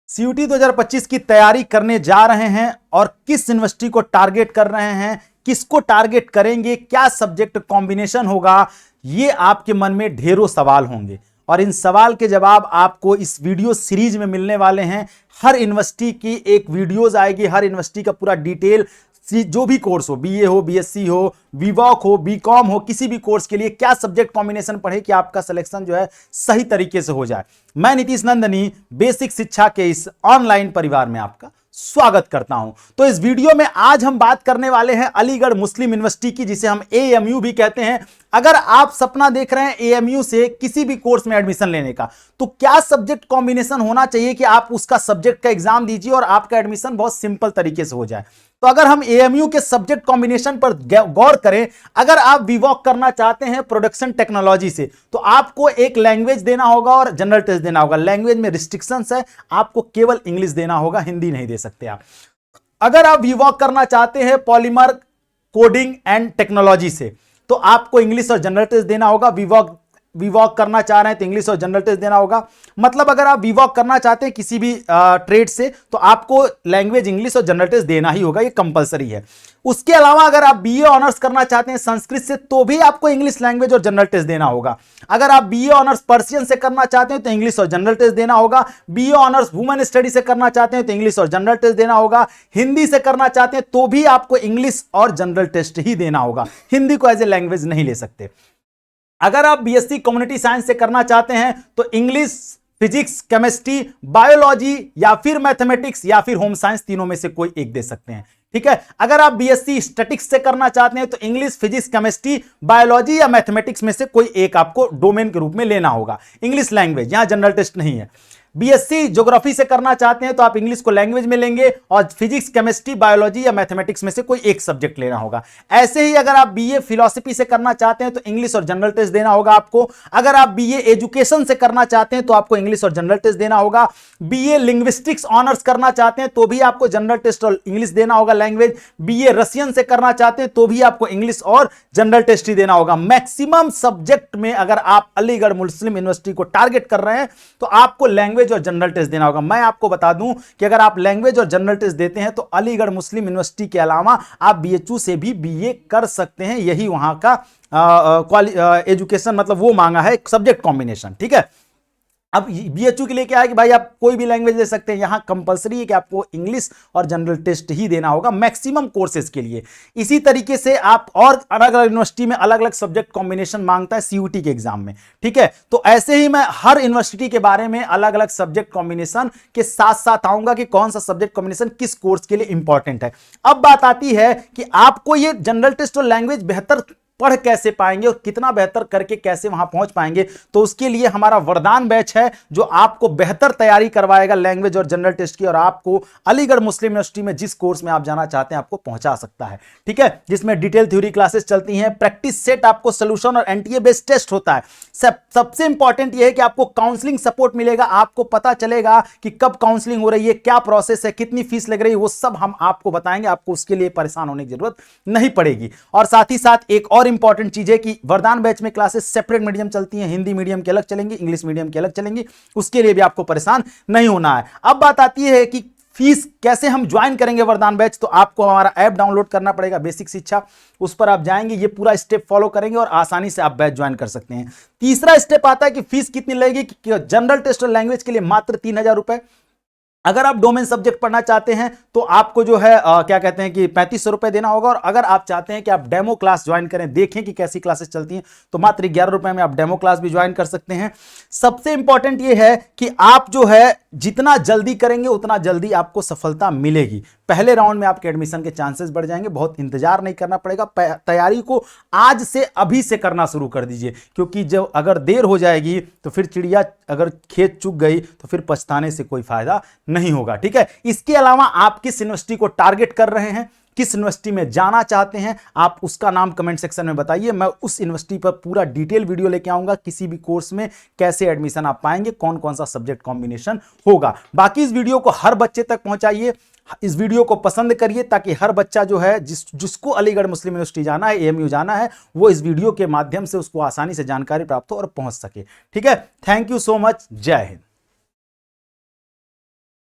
CUT 2025 की तैयारी करने जा रहे हैं और किस यूनिवर्सिटी को टारगेट कर रहे हैं, किसको टारगेट करेंगे, क्या सब्जेक्ट कॉम्बिनेशन होगा, ये आपके मन में ढेरों सवाल होंगे और इन सवाल के जवाब आपको इस वीडियो सीरीज में मिलने वाले हैं। हर यूनिवर्सिटी की एक वीडियोस आएगी, हर यूनिवर्सिटी का पूरा डिटेल, जो भी कोर्स हो, बीए हो, बीएससी हो, बीवॉक हो, बीकॉम हो, किसी भी कोर्स के लिए क्या सब्जेक्ट कॉम्बिनेशन पढ़े कि आपका सिलेक्शन जो है सही तरीके से हो जाए। मैं नीतीश नंदनी बेसिक शिक्षा के इस ऑनलाइन परिवार में आपका स्वागत करता हूं। तो इस वीडियो में आज हम बात करने वाले हैं अलीगढ़ मुस्लिम यूनिवर्सिटी की, जिसे हम एएमयू भी कहते हैं। अगर आप सपना देख रहे हैं एएमयू से किसी भी कोर्स में एडमिशन लेने का, तो क्या सब्जेक्ट कॉम्बिनेशन होना चाहिए कि आप उसका सब्जेक्ट का एग्जाम दीजिए और आपका एडमिशन बहुत सिंपल तरीके से हो जाए। तो अगर हम एएमयू के सब्जेक्ट कॉम्बिनेशन पर गौर करें, अगर आप बीवॉक करना चाहते हैं प्रोडक्शन टेक्नोलॉजी से, तो आपको एक लैंग्वेज देना होगा और जनरल टेस्ट देना होगा। लैंग्वेज में रिस्ट्रिक्शंस है, आपको केवल इंग्लिश देना होगा, हिंदी नहीं दे सकते आप। अगर आप बीवॉक करना चाहते हैं पॉलीमर कोडिंग एंड टेक्नोलॉजी से, तो आपको इंग्लिश और जनरल टेस्ट देना होगा। बीवॉक करना चाह रहे हैं तो इंग्लिश और जनरल टेस्ट देना होगा। मतलब अगर आप बीवॉक करना चाहते हैं किसी भी ट्रेड से, तो आपको लैंग्वेज इंग्लिश और जनरल टेस्ट देना ही होगा, ये कंपलसरी है। उसके अलावा अगर आप बीए ऑनर्स करना चाहते हैं संस्कृत से, तो भी आपको इंग्लिश लैंग्वेज और जनरल टेस्ट देना होगा। अगर आप बीए ऑनर्स पर्शियन से करना चाहते हैं तो इंग्लिश और जनरल टेस्ट देना होगा। बीए ऑनर्स वुमेन स्टडी से करना चाहते हैं तो इंग्लिश और जनरल टेस्ट देना होगा। हिंदी से करना चाहते हैं तो भी आपको इंग्लिश और जनरल टेस्ट ही देना होगा, हिंदी को एज ए लैंग्वेज नहीं ले सकते। अगर आप बीएससी कम्युनिटी साइंस से करना चाहते हैं तो इंग्लिश, फिजिक्स, केमिस्ट्री, बायोलॉजी या फिर मैथमेटिक्स या फिर होम साइंस, तीनों में से कोई एक दे सकते हैं। ठीक है। अगर आप बीएससी स्टैटिक्स से करना चाहते हैं तो इंग्लिश, फिजिक्स, केमिस्ट्री, बायोलॉजी या मैथमेटिक्स में से कोई एक आपको डोमेन के रूप में लेना होगा। इंग्लिश लैंग्वेज, यहां जनरल टेस्ट नहीं है। बीएससी ज्योग्राफी से करना चाहते हैं तो आप इंग्लिश को लैंग्वेज में लेंगे और फिजिक्स, केमिस्ट्री, बायोलॉजी या मैथमेटिक्स में से कोई एक सब्जेक्ट लेना होगा। ऐसे ही अगर आप बीए फिलॉसफी से करना चाहते हैं तो इंग्लिश और जनरल टेस्ट देना होगा आपको। अगर आप बीए एजुकेशन से करना चाहते हैं तो आपको इंग्लिश और जनरल टेस्ट देना होगा। बीए लिंग्विस्टिक्स ऑनर्स करना चाहते हैं तो भी आपको जनरल टेस्ट और इंग्लिश देना होगा लैंग्वेज। बीए रशियन से करना चाहते हैं तो भी आपको इंग्लिश और जनरल टेस्ट ही देना होगा। मैक्सिमम सब्जेक्ट में अगर आप अलीगढ़ मुस्लिम यूनिवर्सिटी को टारगेट कर रहे हैं तो आपको लैंग्वेज और जनरल टेस्ट देना होगा। मैं आपको बता दूं कि अगर आप लैंग्वेज और जनरल टेस्ट देते हैं तो अलीगढ़ मुस्लिम यूनिवर्सिटी के अलावा आप बीएचयू से भी बीए कर सकते हैं। यही वहां का एजुकेशन, मतलब वो मांगा है सब्जेक्ट कॉम्बिनेशन। ठीक है। अब बीएचयू के लिए क्या है कि भाई आप कोई भी लैंग्वेज ले सकते हैं, यहां कंपलसरी है कि आपको इंग्लिश और जनरल टेस्ट ही देना होगा मैक्सिमम कोर्सेज के लिए। इसी तरीके से आप और अलग अलग यूनिवर्सिटी में अलग अलग सब्जेक्ट कॉम्बिनेशन मांगता है सीयूटी के एग्जाम में। ठीक है। तो ऐसे ही मैं हर यूनिवर्सिटी के बारे में अलग अलग सब्जेक्ट कॉम्बिनेशन के साथ साथ आऊंगा कि कौन सा सब्जेक्ट कॉम्बिनेशन किस कोर्स के लिए इंपॉर्टेंट है। अब बात आती है कि आपको ये जनरल टेस्ट और लैंग्वेज बेहतर पढ़ कैसे पाएंगे और कितना बेहतर करके कैसे वहां पहुंच पाएंगे। तो उसके लिए हमारा वरदान बैच है जो आपको बेहतर तैयारी करवाएगा लैंग्वेज और जनरल टेस्ट की, और आपको अलीगढ़ मुस्लिम यूनिवर्सिटी में जिस कोर्स में आप जाना चाहते हैं आपको पहुंचा सकता है। ठीक है। जिसमें डिटेल थ्योरी क्लासेस चलती हैं, प्रैक्टिस सेट, आपको सोल्यूशन और एनटीए बेस्ड टेस्ट होता है। सबसे इंपॉर्टेंट यह है कि आपको काउंसलिंग सपोर्ट मिलेगा, आपको पता चलेगा कि कब काउंसलिंग हो रही है, क्या प्रोसेस है, कितनी फीस लग रही है, वो सब हम आपको बताएंगे। आपको उसके लिए परेशान होने की जरूरत नहीं पड़ेगी। और साथ ही साथ एक और इंपॉर्टेंट चीज है कि वरदान बैच में क्लासेस सेपरेट मीडियम चलती हैं, हिंदी मीडियम के अलग चलेंगे, इंग्लिश मीडियम के अलग चलेंगे। उसके लिए भी आपको परेशान नहीं होना है। अब बात आती है कि फीस कैसे हम ज्वाइन करेंगे वरदान बैच। तो आपको हमारा ऐप डाउनलोड करना पड़ेगा, बेसिक शिक्षा। उस पर आप जाएंगे, ये पूरा स्टेप फॉलो करेंगे और आसानी से आप बैच ज्वाइन कर सकते हैं। तीसरा स्टेप आता है कि फीस कितनी लगेगी। कि जनरल टेस्ट और लैंग्वेज के लिए मात्र 3000 रुपए। अगर आप डोमेन सब्जेक्ट पढ़ना चाहते हैं तो आपको जो है क्या कहते हैं कि 3500 रुपए देना होगा। और अगर आप चाहते हैं कि आप डेमो क्लास ज्वाइन करें, देखें कि कैसी क्लासेस चलती हैं, तो मात्र 11 रुपए में आप डेमो क्लास भी ज्वाइन कर सकते हैं। सबसे इंपॉर्टेंट यह है कि आप जो है जितना जल्दी करेंगे उतना जल्दी आपको सफलता मिलेगी। पहले राउंड में आपके एडमिशन के चांसेस बढ़ जाएंगे, बहुत इंतजार नहीं करना पड़ेगा। तैयारी को आज से अभी से करना शुरू कर दीजिए, क्योंकि जब अगर देर हो जाएगी तो फिर चिड़िया अगर खेत चुग गई तो फिर पछताने से कोई फायदा नहीं होगा। ठीक है। इसके अलावा आप किस यूनिवर्सिटी को टारगेट कर रहे हैं, किस यूनिवर्सिटी में जाना चाहते हैं, आप उसका नाम कमेंट सेक्शन में बताइए। मैं उस यूनिवर्सिटी पर पूरा डिटेल वीडियो लेके आऊंगा, किसी भी कोर्स में कैसे एडमिशन आप पाएंगे, कौन कौन सा सब्जेक्ट कॉम्बिनेशन होगा। बाकी इस वीडियो को हर बच्चे तक पहुंचाइए, इस वीडियो को पसंद करिए, ताकि हर बच्चा जो है जिसको अलीगढ़ मुस्लिम यूनिवर्सिटी जाना है, एएमयू जाना है, वो इस वीडियो के माध्यम से उसको आसानी से जानकारी प्राप्त हो और पहुंच सके। ठीक है। Thank you so much. जय हिंद।